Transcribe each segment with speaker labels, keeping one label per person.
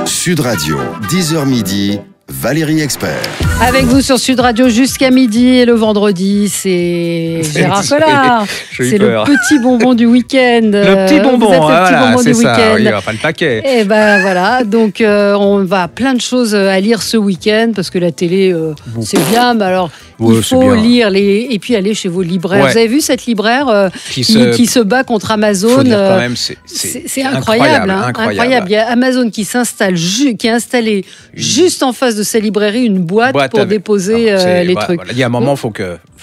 Speaker 1: Sud Radio, 10h midi, Valérie Expert.
Speaker 2: Avec vous sur Sud Radio jusqu'à midi et le vendredi, c'est Gérard Collard. C'est le petit bonbon du week-end.
Speaker 3: Le petit bonbon,
Speaker 2: vous êtes le petit bonbon du week-end.
Speaker 3: Oui, enfin le paquet.
Speaker 2: Et ben voilà, donc on va plein de choses à lire ce week-end parce que la télé, c'est bien, mais alors il faut lire et puis aller chez vos libraires. Ouais. Vous avez vu cette libraire qui se bat contre Amazon.
Speaker 3: Faut dire quand même, c'est
Speaker 2: incroyable, incroyable. Il y a Amazon qui est installé juste en face de sa librairie une boîte pour déposer les trucs.
Speaker 3: Voilà. Il y a un moment,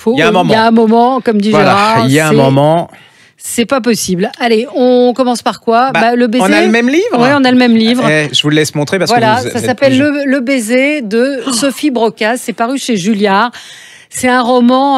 Speaker 2: il y a un moment, comme dit Gérard.
Speaker 3: Il y a un moment.
Speaker 2: C'est pas possible. Allez, on commence par quoi? Le baiser.
Speaker 3: On a le même livre.
Speaker 2: Oui, on a le même livre.
Speaker 3: Je vous le laisse montrer parce
Speaker 2: que
Speaker 3: vous
Speaker 2: ça s'appelle le baiser de Sophie Brocasse. C'est paru chez Julliard. C'est un roman,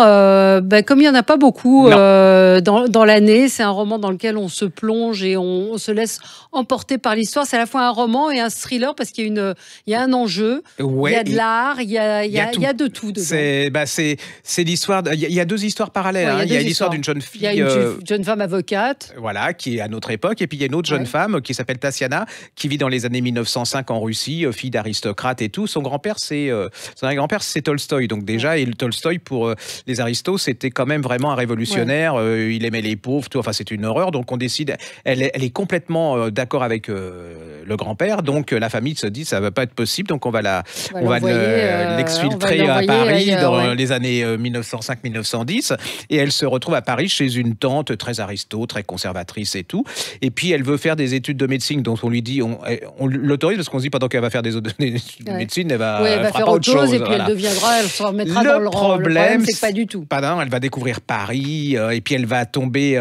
Speaker 2: comme il n'y en a pas beaucoup dans l'année, c'est un roman dans lequel on se plonge et on se laisse emporter par l'histoire. C'est à la fois un roman et un thriller parce qu'il y a un enjeu, il y a de l'art, il y a de tout dedans.
Speaker 3: C'est l'histoire, il y a deux histoires parallèles. Il y a l'histoire d'une jeune fille.
Speaker 2: Il y a une jeune femme avocate.
Speaker 3: Voilà, qui est à notre époque. Et puis il y a une autre jeune femme qui s'appelle Tassiana, qui vit dans les années 1905 en Russie, fille d'aristocrate et tout. Son grand-père, c'est Tolstoï. Donc déjà, et Tolstoï, pour les aristos, c'était quand même vraiment un révolutionnaire. Il aimait les pauvres, tout. Enfin, c'est une horreur. Donc, on décide. Elle est complètement d'accord avec le grand-père. Donc, la famille se dit, ça va pas être possible. Donc, on va l'exfiltrer à Paris dans les années 1905-1910. Et elle se retrouve à Paris chez une tante très aristo, très conservatrice et tout. Et puis, elle veut faire des études de médecine. Donc, on lui dit, on l'autorise parce qu'on se dit, pendant qu'elle va faire des études de médecine, elle va
Speaker 2: faire autre chose. Et puis, elle se remettra dans le rang. Le problème, c'est que pas du tout.
Speaker 3: Elle va découvrir Paris et puis elle va tomber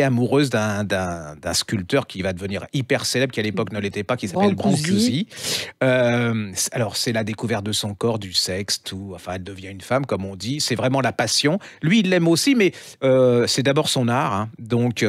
Speaker 3: amoureuse d'un sculpteur qui va devenir hyper célèbre, qui à l'époque ne l'était pas, qui s'appelle Brancusi. Alors c'est la découverte de son corps, du sexe, tout. Enfin, elle devient une femme, comme on dit. C'est vraiment la passion. Lui, il l'aime aussi, mais c'est d'abord son art. Donc,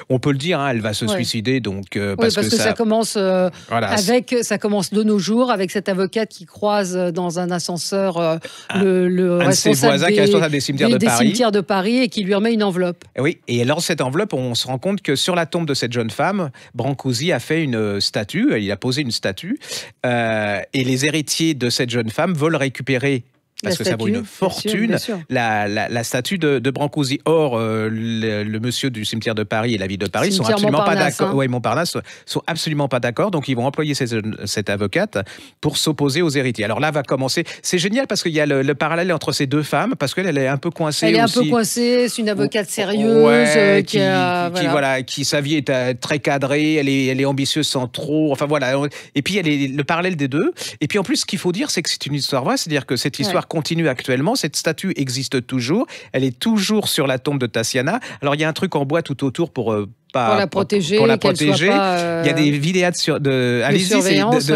Speaker 3: on peut le dire, elle va se suicider. Donc, parce que ça commence
Speaker 2: ça commence de nos jours avec cette avocate qui croise dans un ascenseur le responsable
Speaker 3: des cimetières
Speaker 2: de Paris et qui lui remet une enveloppe.
Speaker 3: Oui, et dans cette enveloppe, on se rend compte que sur la tombe de cette jeune femme, Brancusi a fait une statue, il a posé une statue, et les héritiers de cette jeune femme veulent récupérer, parce que ça vaut une fortune, bien sûr. La statue de Brancusi. Or, le monsieur du cimetière de Paris et la ville de Paris sont absolument pas d'accord. Montparnasse sont absolument pas d'accord. Donc, ils vont employer cette avocate pour s'opposer aux héritiers. Alors là, va commencer. C'est génial parce qu'il y a le parallèle entre ces deux femmes, parce qu'elle est un peu coincée.
Speaker 2: Elle est un peu coincée. C'est une avocate sérieuse
Speaker 3: qui sa vie est très cadrée. Elle est ambitieuse sans trop. Enfin voilà. Et puis, il y a le parallèle des deux. Et puis en plus, ce qu'il faut dire, c'est que c'est une histoire vraie. C'est-à-dire que cette histoire continue actuellement. Cette statue existe toujours. Elle est toujours sur la tombe de Tassiana. Alors, il y a un truc en bois tout autour pour
Speaker 2: la protéger.
Speaker 3: Il y a des vidéos de surveillance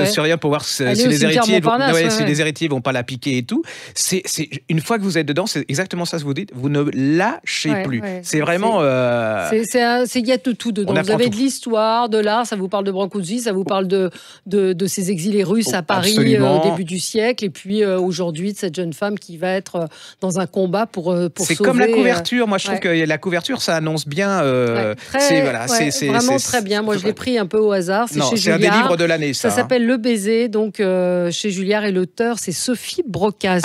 Speaker 3: pour voir si les héritiers vont pas la piquer et tout. C'est une fois que vous êtes dedans, c'est exactement ça ce que vous dites. Vous ne lâchez plus. C'est vraiment.
Speaker 2: Il y a de tout dedans. Vous avez de l'histoire, de l'art. Ça vous parle de Brancusi, ça vous parle de ces exilés russes à Paris au début du siècle, et puis aujourd'hui de cette jeune femme qui va être dans un combat pour sauver.
Speaker 3: C'est comme la couverture. Moi, je trouve que la couverture, ça annonce bien.
Speaker 2: C'est vraiment très bien. Moi, je l'ai pris un peu au hasard. C'est chez Julliard.
Speaker 3: C'est un des livres de l'année, ça.
Speaker 2: Ça s'appelle Le Baiser, donc chez Julliard, et l'auteur, c'est Sophie Brocasse.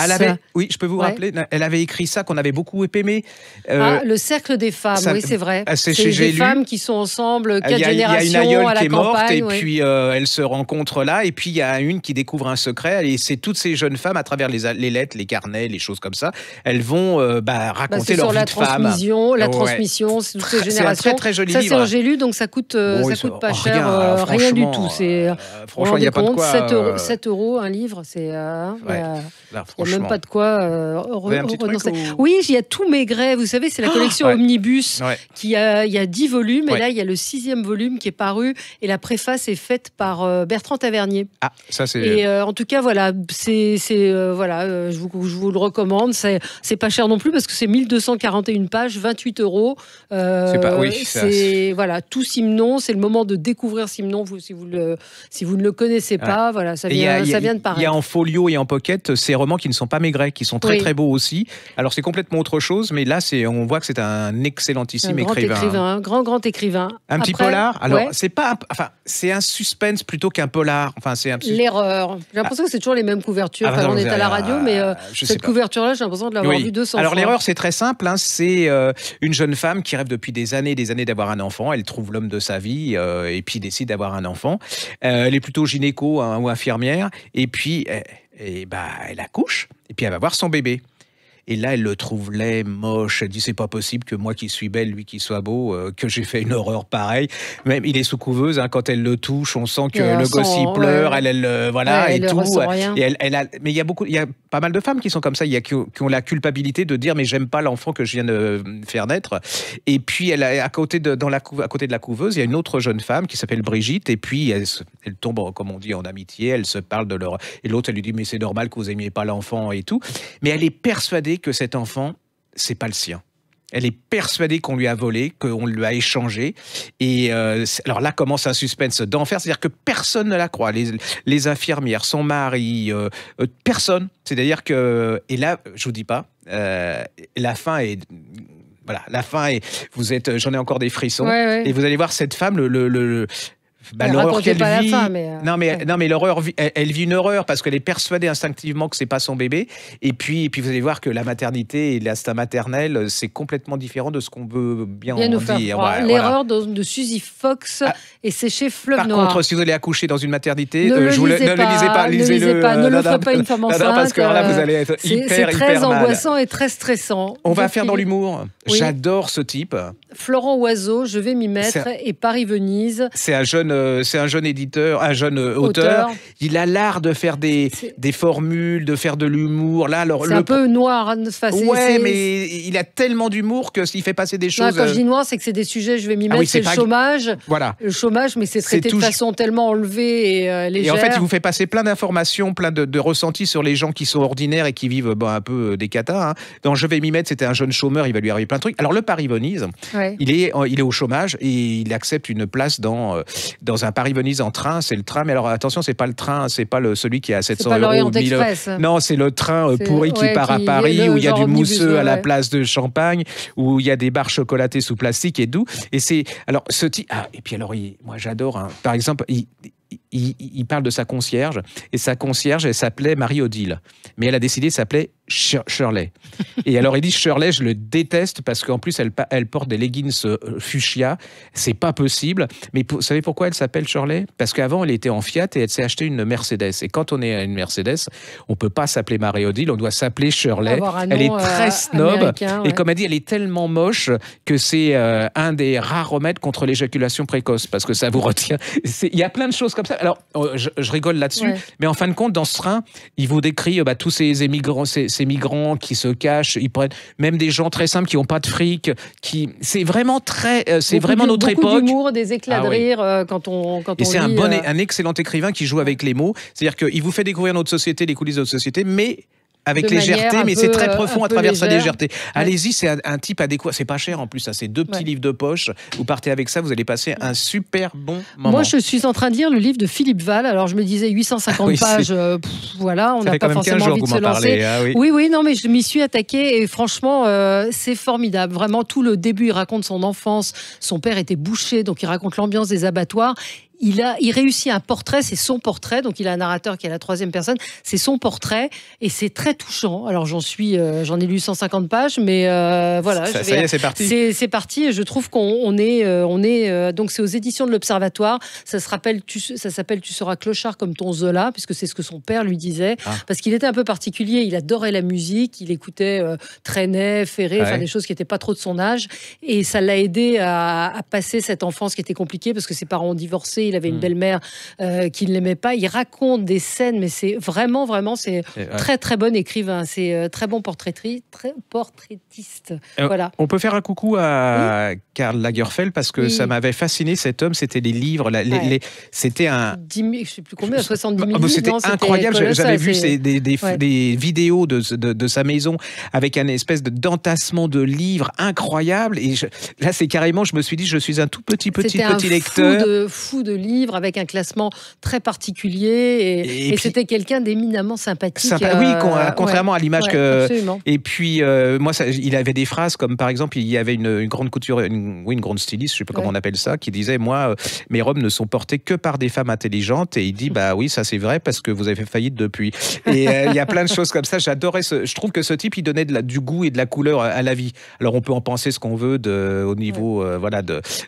Speaker 3: Oui, je peux vous rappeler, elle avait écrit ça qu'on avait beaucoup aimé.
Speaker 2: Le cercle des femmes, oui, c'est vrai.
Speaker 3: C'est
Speaker 2: des femmes qui sont ensemble, 4 générations.
Speaker 3: Il y a une aïeule qui est morte,
Speaker 2: campagne,
Speaker 3: et puis elles se rencontrent là, et puis il y a une qui découvre un secret, et c'est toutes ces jeunes femmes, à travers les lettres, les carnets, les choses comme ça, elles vont raconter leur vie de femme.
Speaker 2: La transmission, c'est toutes ces générations.
Speaker 3: C'est un très joli livre.
Speaker 2: J'ai lu, donc ça coûte pas cher, rien du tout.
Speaker 3: Franchement, il n'y a pas de quoi.
Speaker 2: 7 € un livre, c'est. Il n'y a même pas de quoi
Speaker 3: renoncer.
Speaker 2: Oui, il y a tout Maigret. Vous savez, c'est la collection Omnibus il y a 10 volumes. Et là, il y a le 6e volume qui est paru. Et la préface est faite par Bertrand Tavernier.
Speaker 3: Ah, ça c'est.
Speaker 2: Et en tout cas, voilà, je vous le recommande. C'est pas cher non plus parce que c'est 1241 pages, 28 €. Et voilà, tout Simon, c'est le moment de découvrir Simon, si vous ne le connaissez pas, voilà, ça vient de paraître.
Speaker 3: Il y a en folio et en pocket ces romans qui ne sont pas maigrets, qui sont très très beaux aussi. Alors c'est complètement autre chose, mais là on voit que c'est un excellentissime écrivain.
Speaker 2: Un grand écrivain.
Speaker 3: Un petit polar. Alors c'est un suspense plutôt qu'un polar. Enfin c'est
Speaker 2: l'erreur. J'ai l'impression que c'est toujours les mêmes couvertures. On est à la radio, mais cette couverture-là, j'ai l'impression de l'avoir vue 200 fois.
Speaker 3: Alors l'erreur, c'est très simple. C'est une jeune femme qui rêve depuis des années d'avoir un enfant. Elle trouve l'homme de sa vie et puis décide d'avoir un enfant. Elle est plutôt gynéco ou infirmière. Et puis, elle accouche. Et puis, elle va voir son bébé. Et là, elle le trouve laid, moche. Elle dit, c'est pas possible que moi qui suis belle, lui qui soit beau, que j'ai fait une horreur pareille. Même, il est sous couveuse. Quand elle le touche, on sent que le gosse, il pleure. Voilà, et tout. Mais il y a pas mal de femmes qui sont comme ça. Qui ont la culpabilité de dire, mais j'aime pas l'enfant que je viens de faire naître. Et puis, à côté de la couveuse, il y a une autre jeune femme qui s'appelle Brigitte. Et puis, elle tombe, comme on dit, en amitié. Elle se parle de leur... Et l'autre, elle lui dit, mais c'est normal que vous aimiez pas l'enfant et tout. Mais elle est persuadée que cet enfant, c'est pas le sien. Elle est persuadée qu'on lui a volé, qu'on lui a échangé. Et alors là commence un suspense d'enfer, c'est-à-dire que personne ne la croit. Les infirmières, son mari, personne. C'est-à-dire que... Et là, je vous dis pas, la fin est... Voilà, la fin est... J'en ai encore des frissons. Ouais. Et vous allez voir cette femme, l'horreur qu'elle vit. Non mais l'horreur, elle vit une horreur parce qu'elle est persuadée instinctivement que c'est pas son bébé. Et puis vous allez voir que la maternité et l'instinct maternel, c'est complètement différent de ce qu'on veut bien
Speaker 2: nous
Speaker 3: dire.
Speaker 2: L'erreur de Suzy Fox et c'est chez Fleuve Noir.
Speaker 3: Par contre, si vous allez accoucher dans une maternité,
Speaker 2: ne le lisez pas, ne le faites pas une femme enceinte.
Speaker 3: Parce que là, vous allez être hyper mal.
Speaker 2: C'est très angoissant et très stressant.
Speaker 3: On va faire dans l'humour. Oui. J'adore ce type.
Speaker 2: Florent Oiseau, Je vais m'y mettre, et Paris-Venise.
Speaker 3: C'est un jeune éditeur, un jeune auteur. Il a l'art de faire des formules, de faire de l'humour. Là,
Speaker 2: c'est un peu noir.
Speaker 3: Mais il a tellement d'humour qu'il fait passer des choses.
Speaker 2: Quand je dis noir, c'est que c'est des sujets, je vais m'y mettre, c'est le chômage.
Speaker 3: Voilà.
Speaker 2: Le chômage, mais c'est traité de façon tellement enlevée et légère.
Speaker 3: Et en fait, il vous fait passer plein d'informations, plein de ressentis sur les gens qui sont ordinaires et qui vivent un peu des catas. Dans Je vais m'y mettre, c'était un jeune chômeur, il va lui arriver plein de trucs. Alors, le Paris-Venise, il est au chômage et il accepte une place dans un Paris-Venise en train. C'est le train, mais alors attention, c'est pas le train, c'est pas celui qui est à 700 €. Non, c'est le train pourri qui part à Paris, où il y a du mousseux à la place de champagne, où il y a des barres chocolatées sous plastique et doux. Et c'est... Alors, ce type... et puis alors, moi j'adore, par exemple... Il parle de sa concierge, et sa concierge, elle s'appelait Marie-Odile. Mais elle a décidé de s'appeler Shirley. Et alors, il dit Shirley, je le déteste parce qu'en plus, elle porte des leggings fuchsia. C'est pas possible. Mais vous savez pourquoi elle s'appelle Shirley? Parce qu'avant, elle était en Fiat et elle s'est acheté une Mercedes. Et quand on est à une Mercedes, on peut pas s'appeler Marie-Odile, on doit s'appeler Shirley. Elle est très snob. Et comme elle dit, elle est tellement moche que c'est un des rares remèdes contre l'éjaculation précoce. Parce que ça vous retient. Il y a plein de choses comme ça. Alors, je rigole là-dessus, mais en fin de compte, dans ce train, il vous décrit tous ces émigrants, ces migrants qui se cachent, ils prennent même des gens très simples qui n'ont pas de fric, c'est vraiment notre époque.
Speaker 2: Beaucoup d'humour, des éclats de rire quand on
Speaker 3: et c'est un excellent écrivain qui joue avec les mots, c'est-à-dire qu'il vous fait découvrir notre société, les coulisses de notre société, mais avec légèreté, mais c'est très profond à travers sa légèreté. Allez-y, c'est un type adéquat. C'est pas cher en plus, ça. C'est 2 petits livres de poche. Vous partez avec ça, vous allez passer un super bon moment.
Speaker 2: Moi, je suis en train de lire le livre de Philippe Val. Alors, je me disais 850 pages. Voilà, on n'a pas forcément envie de se lancer. Oui, non, mais je m'y suis attaquée et franchement, c'est formidable. Vraiment, tout le début, il raconte son enfance. Son père était boucher, donc il raconte l'ambiance des abattoirs. Il réussit un portrait, c'est son portrait, donc il a un narrateur qui est à la 3e personne, c'est son portrait, et c'est très touchant. Alors j'en ai lu 150 pages, mais voilà.
Speaker 3: Ça y est, c'est parti.
Speaker 2: C'est parti, et je trouve qu'on est donc c'est aux éditions de l'Observatoire, ça s'appelle Tu seras clochard comme ton Zola, puisque c'est ce que son père lui disait, parce qu'il était un peu particulier, il adorait la musique, il écoutait Trenet, Ferré, enfin des choses qui n'étaient pas trop de son âge, et ça l'a aidé à passer cette enfance qui était compliquée, parce que ses parents ont divorcé, il avait une belle-mère qui ne l'aimait pas. Il raconte des scènes, mais c'est vraiment, c'est très, très bon écrivain. C'est très bon portraitiste. Voilà.
Speaker 3: On peut faire un coucou à Karl Lagerfeld parce que ça m'avait fasciné, cet homme. C'était les livres, c'était un...
Speaker 2: 10 000, je ne sais plus combien, 70 000 livres.
Speaker 3: C'était incroyable. J'avais vu des vidéos de sa maison avec un espèce d'entassement de livres incroyable. Et là, c'est carrément, je me suis dit, je suis un tout petit lecteur.
Speaker 2: C'était un fou de livres avec un classement très particulier. Et c'était quelqu'un d'éminemment sympathique.
Speaker 3: Oui, contrairement à l'image que...
Speaker 2: Absolument.
Speaker 3: Et puis, moi, il avait des phrases comme, par exemple, il y avait une grande couture, une grande styliste, je ne sais pas comment on appelle ça, qui disait, moi, mes robes ne sont portées que par des femmes intelligentes. Et il dit, bah oui, ça c'est vrai parce que vous avez fait faillite depuis. Et il y a plein de choses comme ça. J'adorais je trouve que ce type, il donnait du goût et de la couleur à la vie. Alors, on peut en penser ce qu'on veut au niveau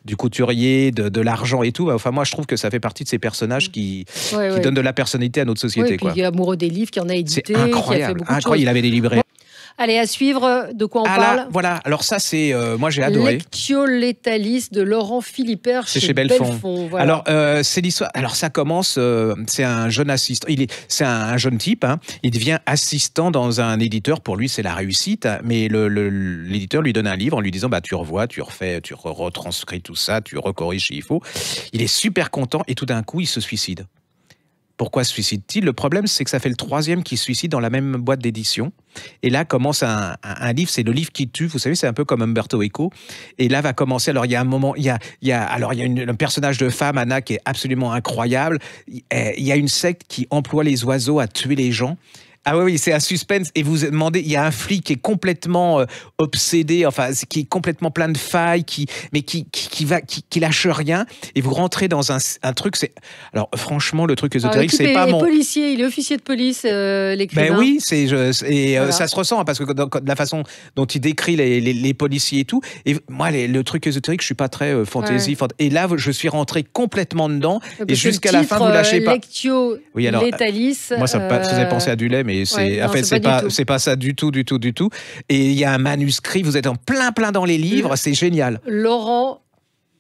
Speaker 3: du couturier, de l'argent et tout. Enfin, moi, je trouve que ça fait partie de ces personnages qui donnent de la personnalité à notre société.
Speaker 2: Et puis, il est amoureux des livres, qui en a édité,
Speaker 3: c'est incroyable,
Speaker 2: qui a fait beaucoup de choses.
Speaker 3: Il avait des libraires.
Speaker 2: Allez, à suivre, de quoi on parle.
Speaker 3: Voilà, alors ça, c'est moi j'ai adoré.
Speaker 2: Lectio Letalis de Laurent Philippert chez Belfond.
Speaker 3: Voilà. Alors, c'est l'histoire. Alors, ça commence, c'est un jeune assistant. C'est un jeune type, hein. Il devient assistant dans un éditeur. Pour lui, c'est la réussite. Mais l'éditeur lui donne un livre en lui disant tu revois, tu refais, tu retranscris tout ça, tu recorriges s'il faut. Il est super content et tout d'un coup, il se suicide. Pourquoi se suicide-t-il? Le problème, c'est que ça fait le 3e qui se suicide dans la même boîte d'édition. Et là commence un livre, c'est le livre qui tue. Vous savez, c'est un peu comme Umberto Eco. Et là va commencer. Alors il y a un moment, il y a un personnage de femme, Anna, qui est absolument incroyable. Il y a une secte qui emploie les oiseaux à tuer les gens. Ah oui, c'est un suspense. Et vous vous demandez, il y a un flic qui est complètement obsédé, enfin, qui est complètement plein de failles, qui lâche rien. Et vous rentrez dans un truc, alors franchement, le truc ésotérique, c'est pas mon...
Speaker 2: policier, il est officier de police, l'écrivain.
Speaker 3: Ben oui, ça se ressent, hein, parce que de la façon dont il décrit les policiers et tout. Et moi, le truc ésotérique, je suis pas très fantaisie. Et là, je suis rentré complètement dedans. Et jusqu'à la fin, vous lâchez pas.
Speaker 2: Lectio Letalis.
Speaker 3: Moi, ça me faisait penser à du lait, mais c'est pas ça du tout. Et il y a un manuscrit, vous êtes en plein dans les livres, c'est génial.
Speaker 2: Laurent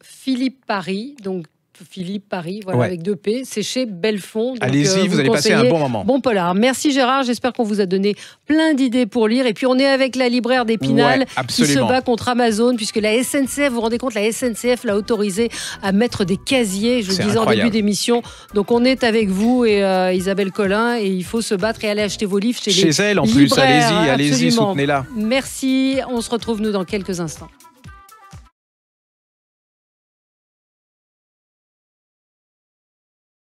Speaker 2: Philippe Paris, donc Philippe Paris, avec 2 P, c'est chez Belfond.
Speaker 3: Allez-y, vous allez passer un bon moment.
Speaker 2: Bon polar. Merci Gérard, j'espère qu'on vous a donné plein d'idées pour lire. Et puis on est avec la libraire d'Épinal qui se bat contre Amazon, puisque la SNCF, vous vous rendez compte, la SNCF l'a autorisé à mettre des casiers, je le disais en début d'émission. Donc on est avec vous et Isabelle Collin, et il faut se battre et aller acheter vos livres chez
Speaker 3: elle en plus, allez-y, soutenez-la.
Speaker 2: Merci, on se retrouve nous dans quelques instants.